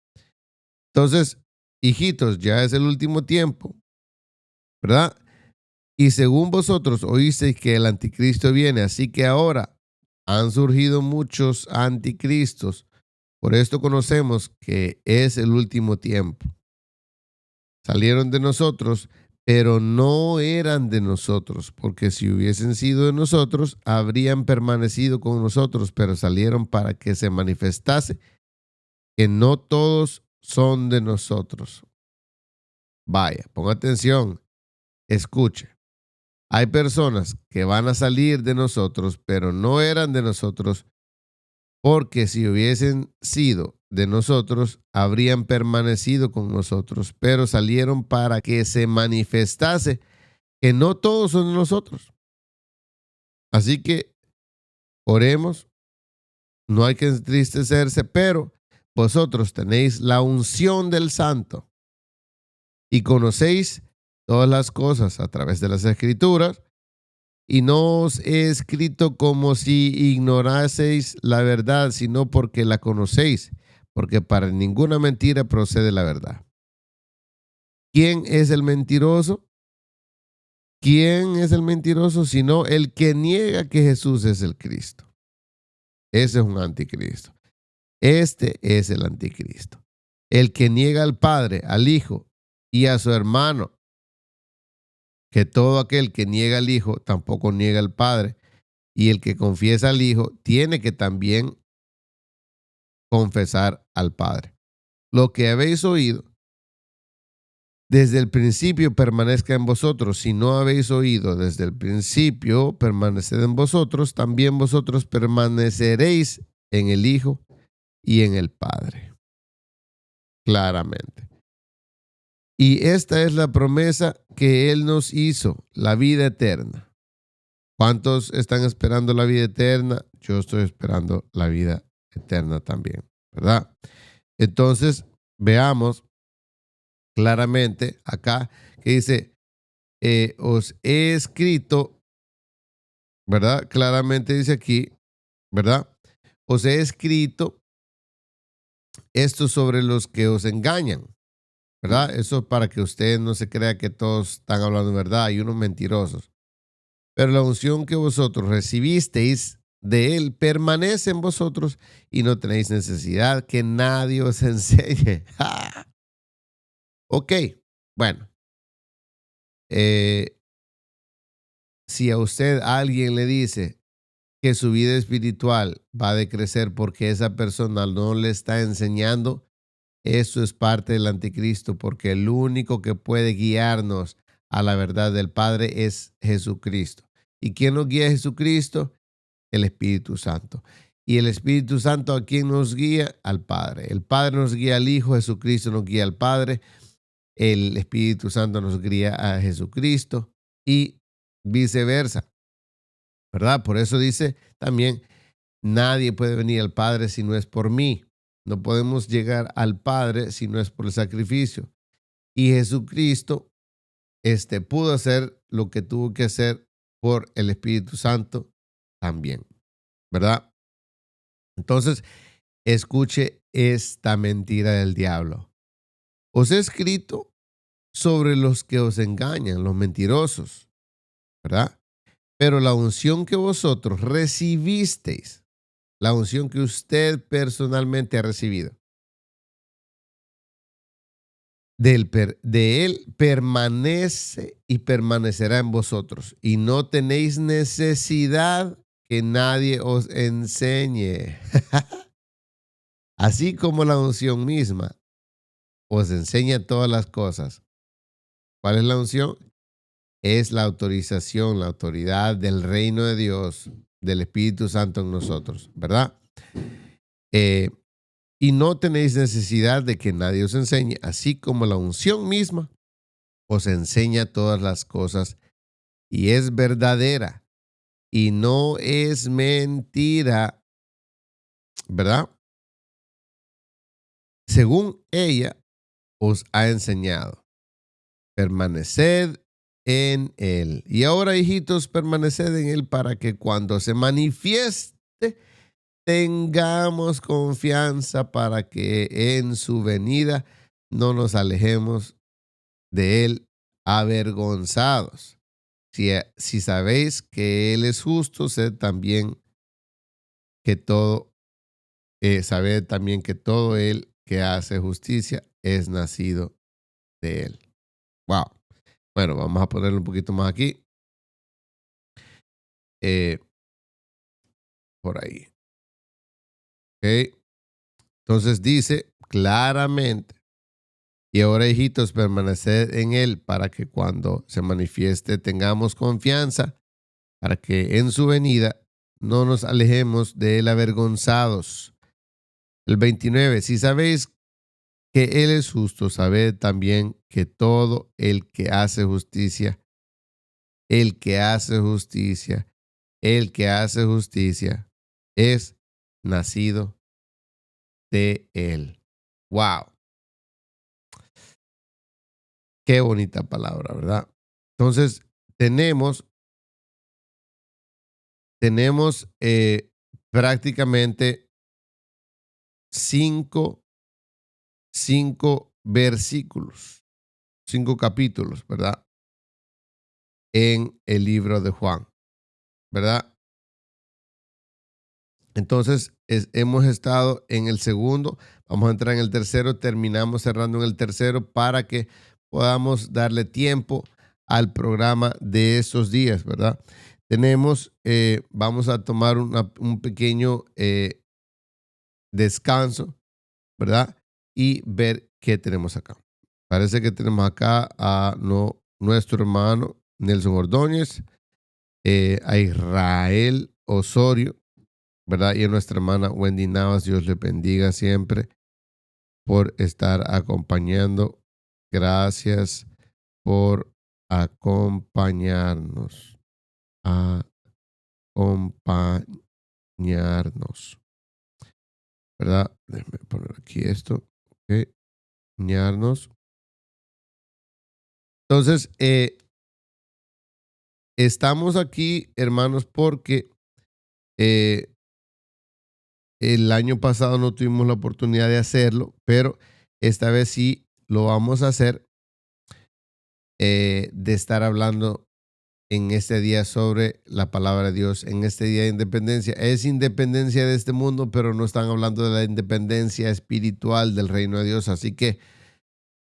Entonces, hijitos, ya es el último tiempo, ¿verdad? Y según vosotros oísteis que el anticristo viene, así que ahora han surgido muchos anticristos. Por esto conocemos que es el último tiempo. Salieron de nosotros, pero no eran de nosotros, porque si hubiesen sido de nosotros, habrían permanecido con nosotros, pero salieron para que se manifestase que no todos son de nosotros. Vaya, ponga atención, escuche. Hay personas que van a salir de nosotros, pero no eran de nosotros, porque si hubiesen sido de nosotros, habrían permanecido con nosotros, pero salieron para que se manifestase que no todos son de nosotros. Así que oremos, no hay que entristecerse, pero vosotros tenéis la unción del Santo y conocéis todas las cosas a través de las Escrituras, y no os he escrito como si ignoraseis la verdad, sino porque la conocéis, porque para ninguna mentira procede la verdad. ¿Quién es el mentiroso? ¿Quién es el mentiroso? Sino el que niega que Jesús es el Cristo. Ese es un anticristo. Este es el anticristo. El que niega al Padre, al Hijo y a su hermano. Que todo aquel que niega al Hijo tampoco niega al Padre. Y el que confiesa al Hijo tiene que también confesar al Padre. Lo que habéis oído desde el principio permanezca en vosotros. Si no habéis oído desde el principio permaneced en vosotros, también vosotros permaneceréis en el Hijo y en el Padre. Claramente. Y esta es la promesa que Él nos hizo, la vida eterna. ¿Cuántos están esperando la vida eterna? Yo estoy esperando la vida eterna también, ¿verdad? Entonces, veamos claramente acá que dice, os he escrito, ¿verdad? Claramente dice aquí, ¿verdad? Os he escrito esto sobre los que os engañan, ¿verdad? Eso es para que usted no se crea que todos están hablando verdad. Hay unos mentirosos. Pero la unción que vosotros recibisteis de Él permanece en vosotros y no tenéis necesidad que nadie os enseñe. Ok, bueno. si a usted alguien le dice que su vida espiritual va a decrecer porque esa persona no le está enseñando, eso es parte del anticristo, porque el único que puede guiarnos a la verdad del Padre es Jesucristo. ¿Y quién nos guía a Jesucristo? El Espíritu Santo. Y el Espíritu Santo, ¿a quién nos guía? Al Padre. El Padre nos guía al Hijo, Jesucristo nos guía al Padre, el Espíritu Santo nos guía a Jesucristo y viceversa, ¿verdad? Por eso dice también, nadie puede venir al Padre si no es por mí. No podemos llegar al Padre si no es por el sacrificio. Y Jesucristo pudo hacer lo que tuvo que hacer por el Espíritu Santo también, ¿verdad? Entonces, escuche esta mentira del diablo. Os he escrito sobre los que os engañan, los mentirosos, ¿verdad? Pero la unción que vosotros recibisteis, la unción que usted personalmente ha recibido, de él permanece y permanecerá en vosotros. Y no tenéis necesidad que nadie os enseñe. Así como la unción misma os enseña todas las cosas. ¿Cuál es la unción? Es la autorización, la autoridad del reino de Dios, del Espíritu Santo en nosotros, ¿verdad? Y no tenéis necesidad de que nadie os enseñe, así como la unción misma os enseña todas las cosas y es verdadera y no es mentira, ¿verdad? Según ella os ha enseñado, permaneced en él. Y ahora, hijitos, permaneced en él para que cuando se manifieste tengamos confianza para que en su venida no nos alejemos de él avergonzados. Si sabéis que él es justo, sabed también que todo él que hace justicia es nacido de él. Wow. Bueno, vamos a ponerlo un poquito más aquí. Por ahí. Ok. Entonces dice claramente, y ahora, hijitos, permaneced en él para que cuando se manifieste tengamos confianza, para que en su venida no nos alejemos de él avergonzados. El 29, si sabéis que él es justo, sabed también que todo el que hace justicia es nacido de él. Wow. Qué bonita palabra, ¿verdad? Entonces, tenemos prácticamente cinco versículos, 5 capítulos, ¿verdad? En el libro de Juan, ¿verdad? Entonces, hemos estado en el segundo, vamos a entrar en el tercero, terminamos cerrando en el tercero para que podamos darle tiempo al programa de estos días, ¿verdad? Vamos a tomar un pequeño descanso, ¿verdad? Y ver qué tenemos acá. Parece que tenemos acá a nuestro hermano Nelson Ordóñez, a Israel Osorio, ¿verdad? Y a nuestra hermana Wendy Navas. Dios le bendiga siempre por estar acompañando. Gracias por acompañarnos. ¿Verdad? Déjenme poner aquí esto. Ok. Acompañarnos. Entonces, estamos aquí, hermanos, porque el año pasado no tuvimos la oportunidad de hacerlo, pero esta vez sí lo vamos a hacer, de estar hablando en este día sobre la palabra de Dios, en este día de independencia. Es independencia de este mundo, pero no están hablando de la independencia espiritual del reino de Dios, así que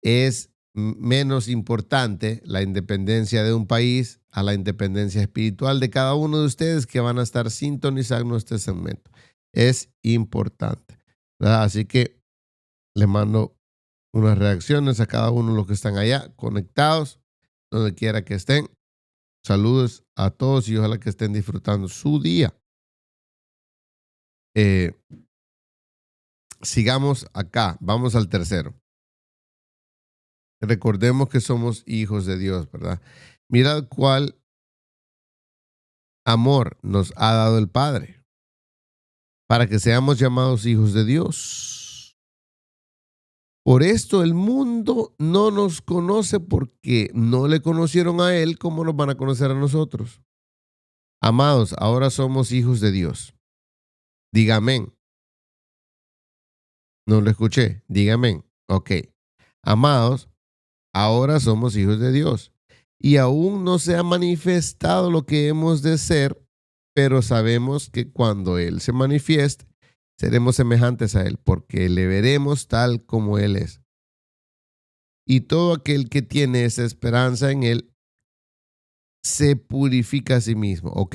es menos importante la independencia de un país a la independencia espiritual de cada uno de ustedes que van a estar sintonizando este segmento. Es importante, ¿verdad? Así que le mando unas reacciones a cada uno de los que están allá conectados, donde quiera que estén. Saludos a todos y ojalá que estén disfrutando su día. Sigamos acá, vamos al tercero. Recordemos que somos hijos de Dios, ¿verdad? Mirad cuál amor nos ha dado el Padre para que seamos llamados hijos de Dios. Por esto el mundo no nos conoce porque no le conocieron a Él como nos van a conocer a nosotros. Amados, ahora somos hijos de Dios. Diga amén. No lo escuché. Diga amén. Ok. Amados, ahora somos hijos de Dios. Y aún no se ha manifestado lo que hemos de ser, pero sabemos que cuando Él se manifieste, seremos semejantes a Él, porque le veremos tal como Él es. Y todo aquel que tiene esa esperanza en Él, se purifica a sí mismo. Ok.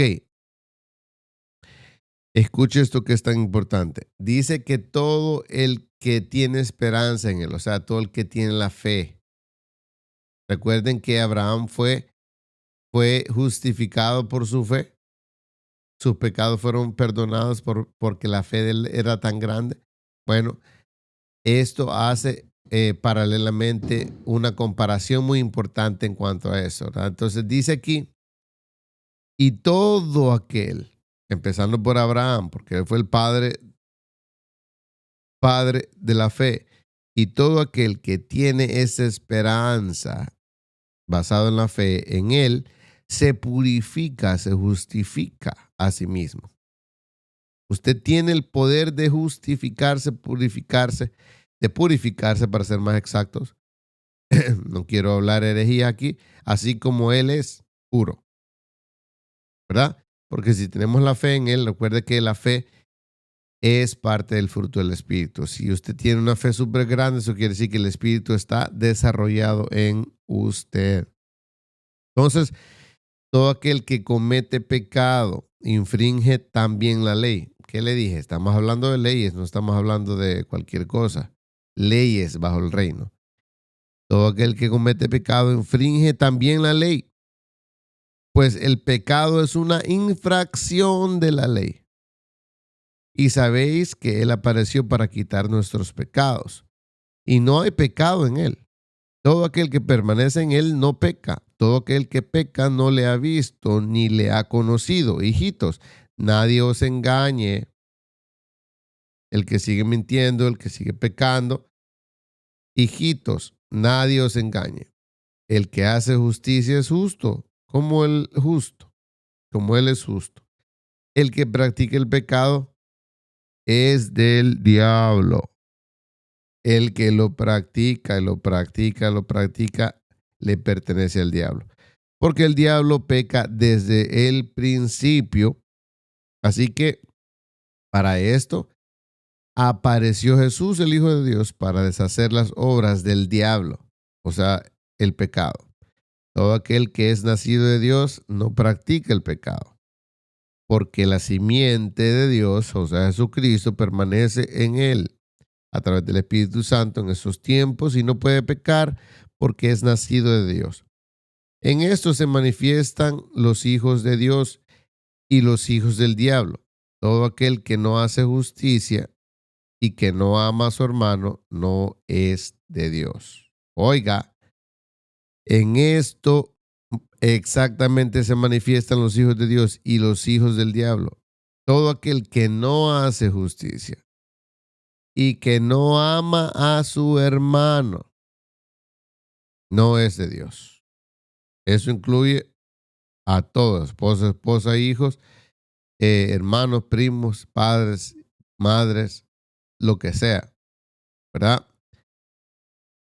Escuche esto que es tan importante. Dice que todo el que tiene esperanza en Él, o sea, todo el que tiene la fe. Recuerden que Abraham fue justificado por su fe. Sus pecados fueron perdonados porque la fe de él era tan grande. Bueno, esto hace paralelamente una comparación muy importante en cuanto a eso, ¿verdad? Entonces dice aquí, y todo aquel, empezando por Abraham, porque él fue el padre de la fe, y todo aquel que tiene esa esperanza basado en la fe en él, se purifica, se justifica a sí mismo. Usted tiene el poder de justificarse, de purificarse para ser más exactos. No quiero hablar herejía aquí, así como Él es puro. ¿Verdad? Porque si tenemos la fe en Él, recuerde que la fe es parte del fruto del Espíritu. Si usted tiene una fe súper grande, eso quiere decir que el Espíritu está desarrollado en usted. Entonces, todo aquel que comete pecado infringe también la ley. ¿Qué le dije? Estamos hablando de leyes, no estamos hablando de cualquier cosa. Leyes bajo el reino. Todo aquel que comete pecado infringe también la ley. Pues el pecado es una infracción de la ley. Y sabéis que Él apareció para quitar nuestros pecados. Y no hay pecado en Él. Todo aquel que permanece en Él no peca. Todo aquel que peca no le ha visto ni le ha conocido. Hijitos, nadie os engañe. El que sigue mintiendo, el que sigue pecando. Hijitos, nadie os engañe. El que hace justicia es justo, como Él es justo. El que practica el pecado es del diablo. El que lo practica, le pertenece al diablo. Porque el diablo peca desde el principio. Así que para esto apareció Jesús, el Hijo de Dios, para deshacer las obras del diablo, o sea, el pecado. Todo aquel que es nacido de Dios no practica el pecado, porque la simiente de Dios, o sea, Jesucristo, permanece en él a través del Espíritu Santo en esos tiempos y no puede pecar porque es nacido de Dios. En esto se manifiestan los hijos de Dios y los hijos del diablo. Todo aquel que no hace justicia y que no ama a su hermano no es de Dios. Oiga, en esto exactamente se manifiestan los hijos de Dios y los hijos del diablo. Todo aquel que no hace justicia y que no ama a su hermano no es de Dios. Eso incluye a todos, esposa, hijos, hermanos, primos, padres, madres, lo que sea, ¿verdad?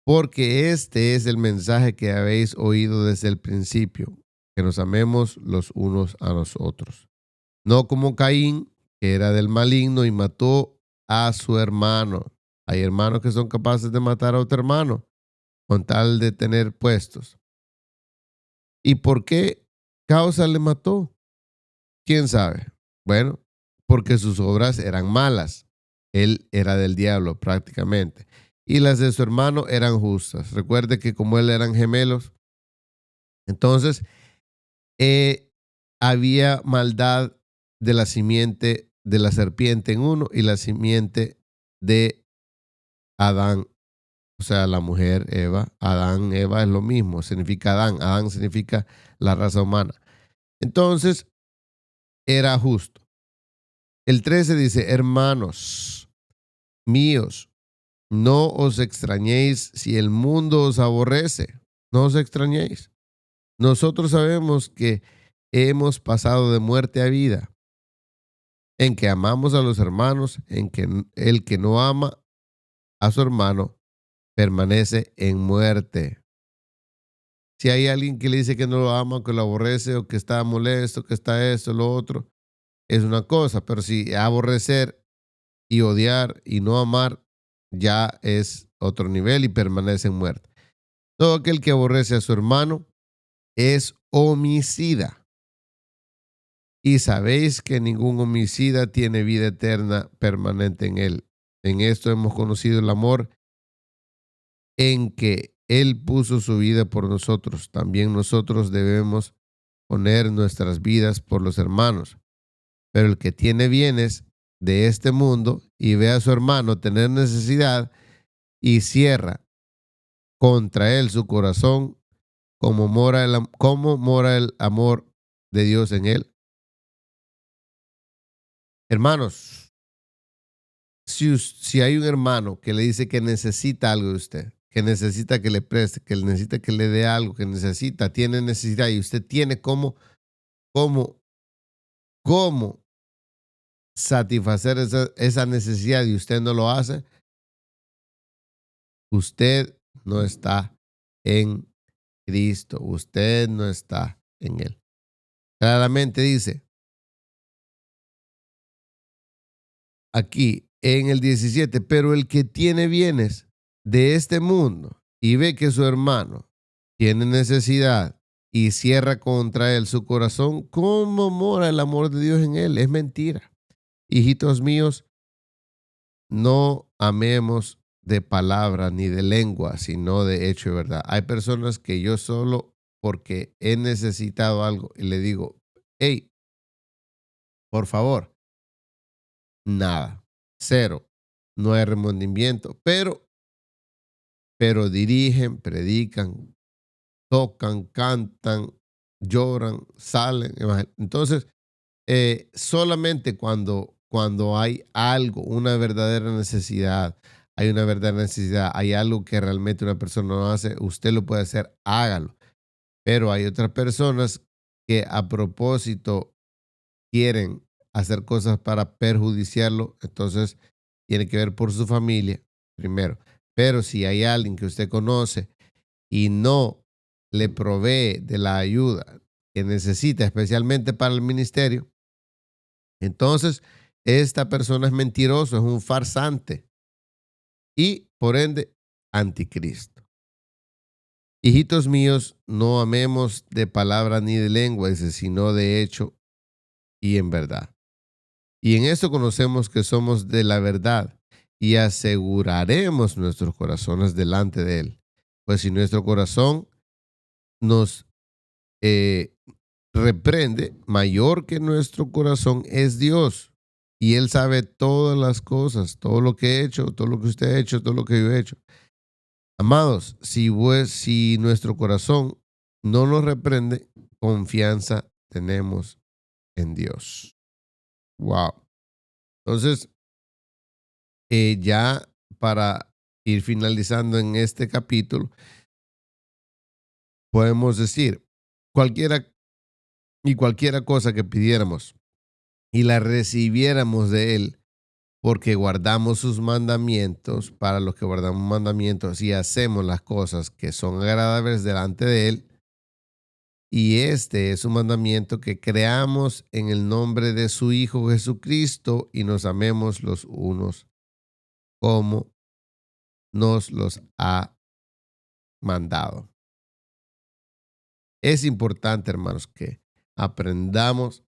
Porque este es el mensaje que habéis oído desde el principio, que nos amemos los unos a los otros. No como Caín, que era del maligno y mató a su hermano. Hay hermanos que son capaces de matar a otro hermano con tal de tener puestos. ¿Y por qué causa le mató? ¿Quién sabe? Bueno, porque sus obras eran malas. Él era del diablo prácticamente. Y las de su hermano eran justas. Recuerde que como él eran gemelos, entonces había maldad de la simiente de la serpiente en uno y la simiente de Adán. O sea, la mujer Eva. Adán, Eva es lo mismo. Significa Adán. Adán significa la raza humana. Entonces, era justo. El 13 dice, hermanos míos, no os extrañéis si el mundo os aborrece. No os extrañéis. Nosotros sabemos que hemos pasado de muerte a vida, en que amamos a los hermanos, en que el que no ama a su hermano permanece en muerte. Si hay alguien que le dice que no lo ama, que lo aborrece o que está molesto, que está esto, lo otro, es una cosa, pero si aborrecer y odiar y no amar ya es otro nivel y permanece en muerte. Todo aquel que aborrece a su hermano es homicida. Y sabéis que ningún homicida tiene vida eterna permanente en él. En esto hemos conocido el amor en que Él puso su vida por nosotros. También nosotros debemos poner nuestras vidas por los hermanos. Pero el que tiene bienes de este mundo y ve a su hermano tener necesidad y cierra contra él su corazón, ¿cómo mora el amor de Dios en él? Hermanos, si hay un hermano que le dice que necesita algo de usted, que necesita que le preste, que necesita que le dé algo, que tiene necesidad y usted tiene cómo satisfacer esa necesidad y usted no lo hace, usted no está en Cristo, usted no está en Él. Claramente dice aquí en el 17, pero el que tiene bienes de este mundo y ve que su hermano tiene necesidad y cierra contra él su corazón, ¿cómo mora el amor de Dios en él? Es mentira. Hijitos míos, no amemos de palabra ni de lengua, sino de hecho y verdad. Hay personas que yo solo porque he necesitado algo y le digo, hey, por favor, nada, cero, no hay remordimiento, pero dirigen, predican, tocan, cantan, lloran, salen. Entonces, solamente cuando hay algo, una verdadera necesidad, hay algo que realmente una persona no hace, usted lo puede hacer, hágalo. Pero hay otras personas que a propósito quieren hacer cosas para perjudiciarlo, entonces tiene que ver por su familia primero. Pero si hay alguien que usted conoce y no le provee de la ayuda que necesita, especialmente para el ministerio, entonces esta persona es mentiroso, es un farsante y por ende anticristo. Hijitos míos, no amemos de palabra ni de lengua, sino de hecho y en verdad. Y en esto conocemos que somos de la verdad y aseguraremos nuestros corazones delante de Él. Pues si nuestro corazón nos reprende, mayor que nuestro corazón es Dios. Y Él sabe todas las cosas, todo lo que he hecho, todo lo que usted ha hecho, todo lo que yo he hecho. Amados, si nuestro corazón no nos reprende, confianza tenemos en Dios. Wow. Entonces, ya para ir finalizando en este capítulo, podemos decir cualquiera cosa que pidiéramos y la recibiéramos de Él, porque guardamos sus mandamientos, para los que guardamos mandamientos y hacemos las cosas que son agradables delante de Él. Y este es un mandamiento, que creamos en el nombre de su Hijo Jesucristo y nos amemos los unos como nos los ha mandado. Es importante, hermanos, que aprendamos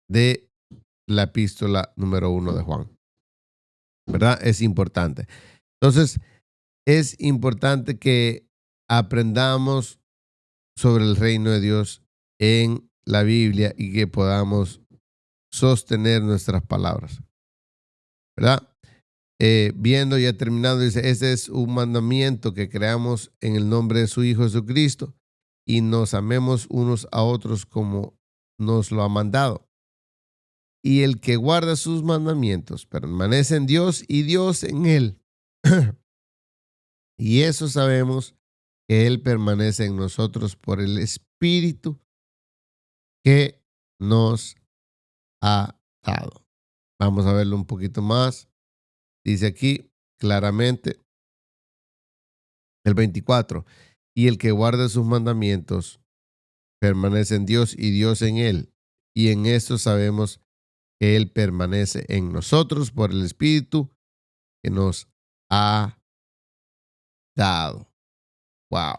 de la epístola número 1 de Juan. ¿Verdad? Es importante. Entonces, es importante que aprendamos sobre el reino de Dios en la Biblia y que podamos sostener nuestras palabras. ¿Verdad? Viendo ya terminando, dice, ese es un mandamiento que creamos en el nombre de su Hijo Jesucristo y nos amemos unos a otros como nos lo ha mandado. Y el que guarda sus mandamientos permanece en Dios y Dios en él. Y eso sabemos que Él permanece en nosotros por el Espíritu que nos ha dado. Vamos a verlo un poquito más. Dice aquí claramente el 24. Y el que guarda sus mandamientos permanece en Dios y Dios en él. Y en esto sabemos que Él permanece en nosotros por el Espíritu que nos ha dado. Wow.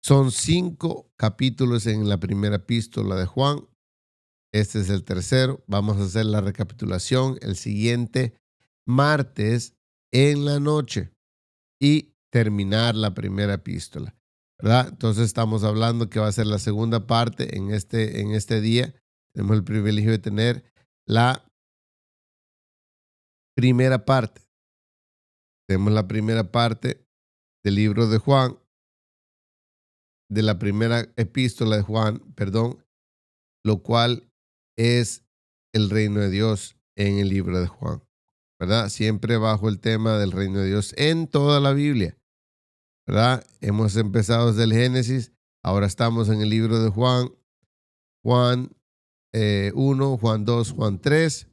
Son 5 capítulos en la primera epístola de Juan. Este es el tercero. Vamos a hacer la recapitulación el siguiente martes en la noche y terminar la primera epístola, ¿verdad? Entonces estamos hablando que va a ser la segunda parte en este día. Tenemos el privilegio de tener la primera parte. Tenemos la primera parte del libro de Juan, de la primera epístola de Juan, perdón, lo cual es el reino de Dios en el libro de Juan, ¿verdad? Siempre bajo el tema del reino de Dios en toda la Biblia, ¿verdad? Hemos empezado desde el Génesis, ahora estamos en el libro de Juan, Juan 1, Juan 2, Juan 3,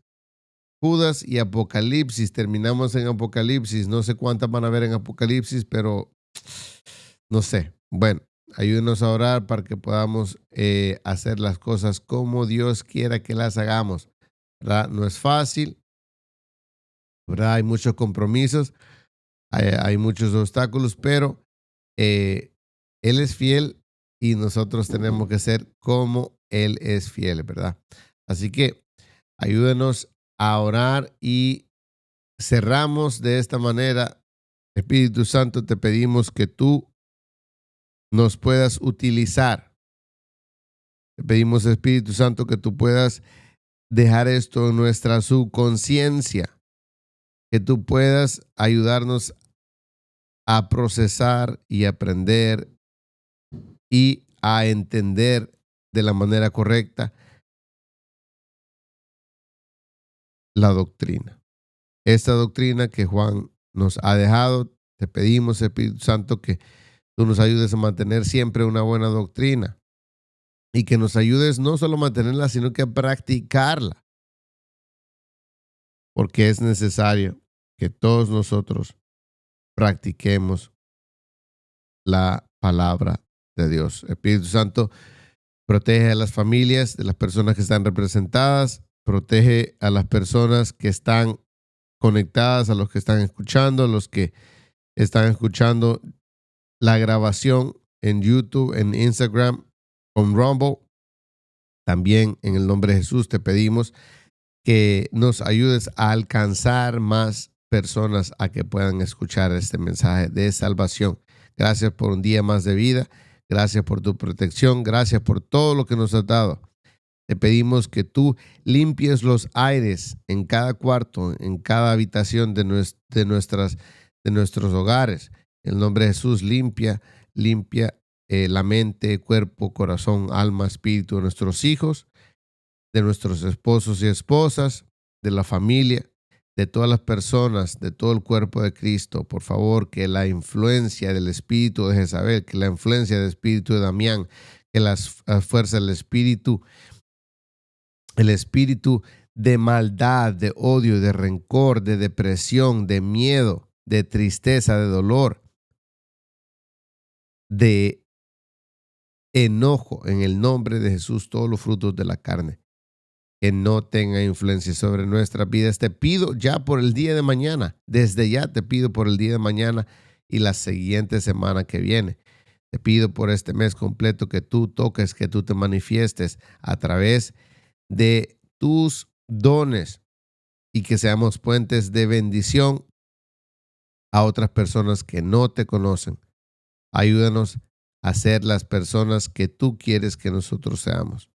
Judas y Apocalipsis. Terminamos en Apocalipsis. No sé cuántas van a ver en Apocalipsis, pero no sé. Bueno, ayúdenos a orar para que podamos hacer las cosas como Dios quiera que las hagamos, ¿verdad? No es fácil, ¿verdad? Hay muchos compromisos, hay muchos obstáculos, pero Él es fiel y nosotros tenemos que ser como Él es fiel, ¿verdad? Así que ayúdenos a orar y cerramos de esta manera. Espíritu Santo, te pedimos que tú nos puedas utilizar. Te pedimos, Espíritu Santo, que tú puedas dejar esto en nuestra subconsciencia, que tú puedas ayudarnos a procesar y aprender y a entender de la manera correcta la doctrina. Esta doctrina que Juan nos ha dejado, te pedimos, Espíritu Santo, que tú nos ayudes a mantener siempre una buena doctrina y que nos ayudes no solo a mantenerla, sino que a practicarla. Porque es necesario que todos nosotros practiquemos la palabra de Dios. Espíritu Santo, protege a las familias de las personas que están representadas, protege a las personas que están conectadas, a los que están escuchando, a los que están escuchando la grabación en YouTube, en Instagram, en Rumble. También en el nombre de Jesús te pedimos que nos ayudes a alcanzar más personas a que puedan escuchar este mensaje de salvación. Gracias por un día más de vida. Gracias por tu protección. Gracias por todo lo que nos has dado. Te pedimos que tú limpies los aires en cada cuarto, en cada habitación de nuestros hogares. En el nombre de Jesús, limpia la mente, cuerpo, corazón, alma, espíritu de nuestros hijos, de nuestros esposos y esposas, de la familia, de todas las personas, de todo el cuerpo de Cristo. Por favor, que la influencia del espíritu de Jezabel, que la influencia del espíritu de Damián, que las fuerzas del espíritu, el espíritu de maldad, de odio, de rencor, de depresión, de miedo, de tristeza, de dolor, de enojo, en el nombre de Jesús, todos los frutos de la carne, que no tenga influencia sobre nuestras vidas. Te pido ya por el día de mañana, desde ya te pido por el día de mañana y la siguiente semana que viene. Te pido por este mes completo que tú toques, que tú te manifiestes a través de tus dones y que seamos puentes de bendición a otras personas que no te conocen. Ayúdanos a ser las personas que tú quieres que nosotros seamos.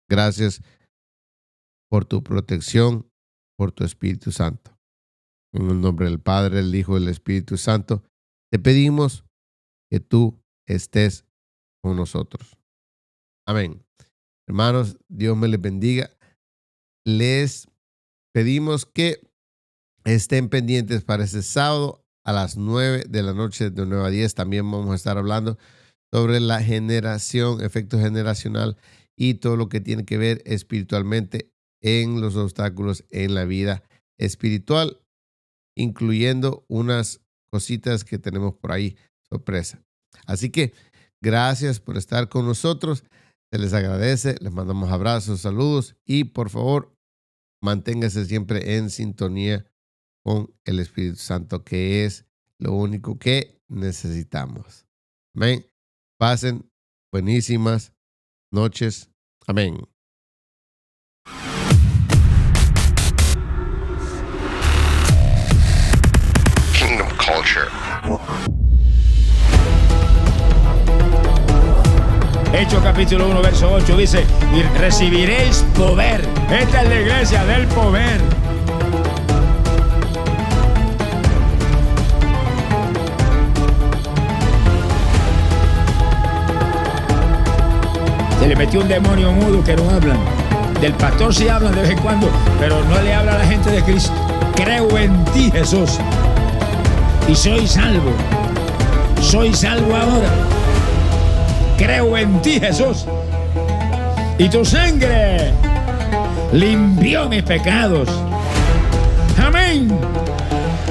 Gracias por tu protección, por tu Espíritu Santo. En el nombre del Padre, del Hijo y del Espíritu Santo, te pedimos que tú estés con nosotros. Amén. Hermanos, Dios me les bendiga. Les pedimos que estén pendientes para este sábado a las 9 de la noche, de 9 a 10. También vamos a estar hablando sobre la generación, efecto generacional y todo lo que tiene que ver espiritualmente en los obstáculos en la vida espiritual, incluyendo unas cositas que tenemos por ahí, sorpresa. Así que gracias por estar con nosotros. Se les agradece, les mandamos abrazos, saludos y por favor manténgase siempre en sintonía con el Espíritu Santo, que es lo único que necesitamos. Amén. Pasen buenísimas noches. Amén. Kingdom culture. Hechos capítulo 1, verso 8 dice, y recibiréis poder. Esta es la iglesia del poder. Se le metió un demonio mudo que no hablan. Del pastor sí hablan de vez en cuando, pero no le habla a la gente de Cristo. Creo en ti, Jesús, y soy salvo. Soy salvo ahora. Creo en ti, Jesús, y tu sangre limpió mis pecados. Amén.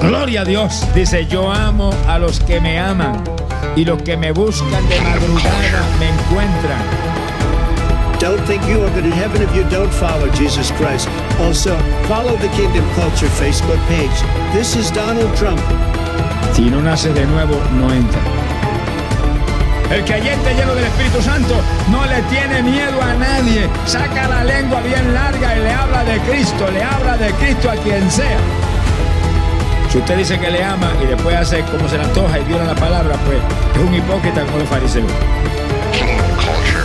Gloria a Dios. Dice, yo amo a los que me aman, y los que me buscan de madrugada me encuentran. Don't think you are going to heaven if you don't follow Jesus Christ. Also, follow the Kingdom Culture Facebook page. This is Donald Trump. Si no naces de nuevo, no entra. El creyente lleno del Espíritu Santo no le tiene miedo a nadie. Saca la lengua bien larga y le habla de Cristo. Le habla de Cristo a quien sea. Si usted dice que le ama y después hace como se le antoja y viola la palabra, pues es un hipócrita como los fariseos. Kingdom culture.